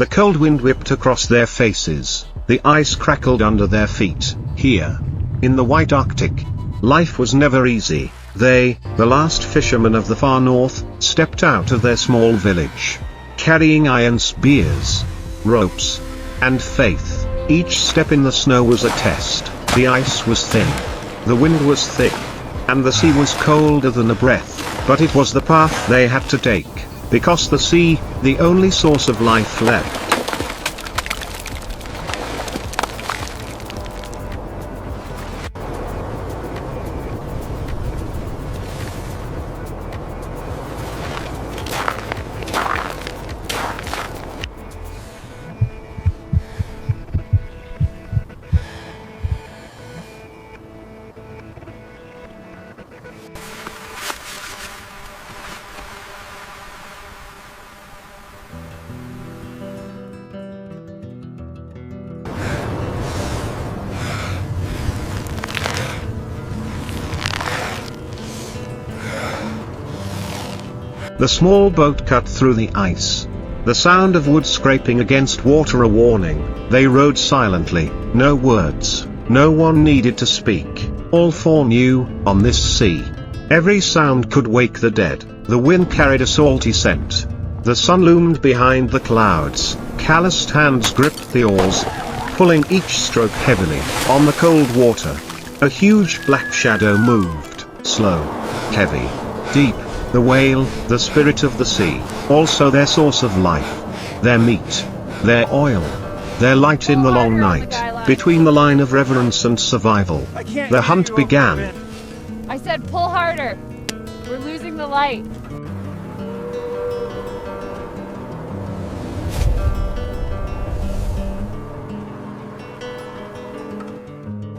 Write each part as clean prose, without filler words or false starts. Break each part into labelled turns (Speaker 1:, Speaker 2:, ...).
Speaker 1: The cold wind whipped across their faces, the ice crackled under their feet. Here, in the white Arctic, life was never easy. They, the last fishermen of the far north, stepped out of their small village, carrying iron spears, ropes, and faith. Each step in the snow was a test. The ice was thin, the wind was thick, and the sea was colder than a breath, but it was the path they had to take, because the sea, the only source of life left. The small boat cut through the ice. The sound of wood scraping against water a warning. They rowed silently, no words, no one needed to speak. All four knew, on this sea, every sound could wake the dead. The wind carried a salty scent. The sun loomed behind the clouds. Calloused hands gripped the oars, pulling each stroke heavily. On the cold water, a huge black shadow moved, slow, heavy, deep. The whale, the spirit of the sea, also their source of life, their meat, their oil, their light in the long night, between the line of reverence and survival. The hunt began.
Speaker 2: I said pull harder. We're losing the light.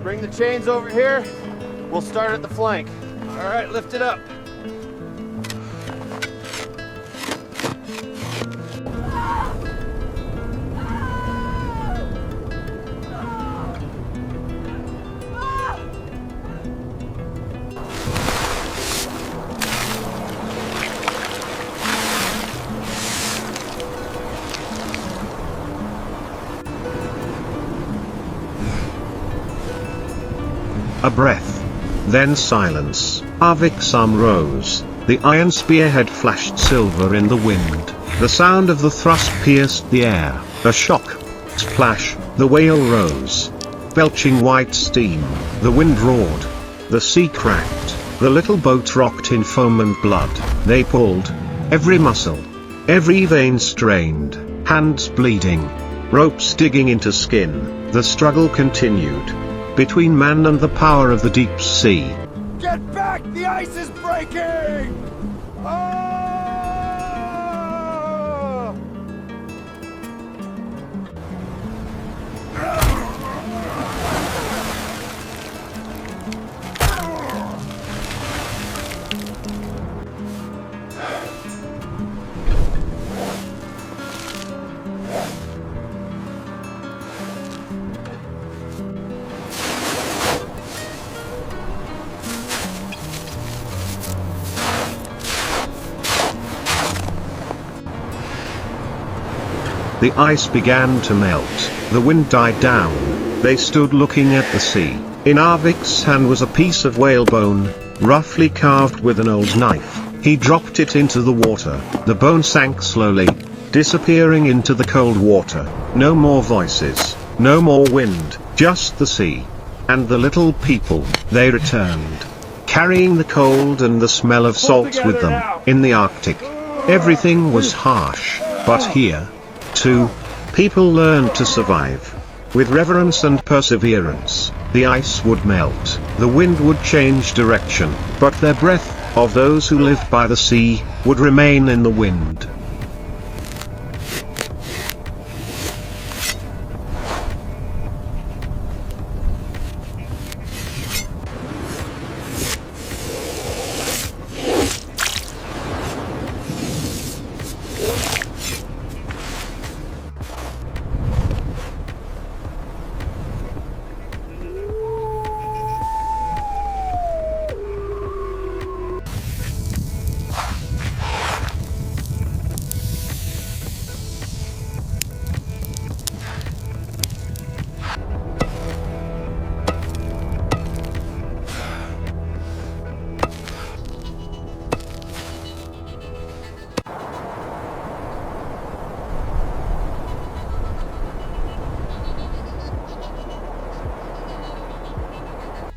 Speaker 3: Bring the chains over here. We'll start at the flank. All right, lift it up.
Speaker 1: A breath. Then silence. Arvik's arm rose. The iron spearhead flashed silver in the wind. The sound of the thrust pierced the air. A shock. Splash. The whale rose, belching white steam. The wind roared. The sea cracked. The little boat rocked in foam and blood. They pulled. Every muscle, every vein strained. Hands bleeding. Ropes digging into skin. The struggle continued. Between man and the power of the deep sea.
Speaker 3: Get back! The ice is breaking! Ah!
Speaker 1: The ice began to melt. The wind died down. They stood looking at the sea. In Arvik's hand was a piece of whalebone, roughly carved with an old knife. He dropped it into the water. The bone sank slowly, disappearing into the cold water. No more voices, no more wind, just the sea. And the little people. They returned, carrying the cold and the smell of salt with them. In the Arctic, everything was harsh, but here, too, people learned to survive. With reverence and perseverance, the ice would melt, the wind would change direction, but their breath, of those who lived by the sea, would remain in the wind.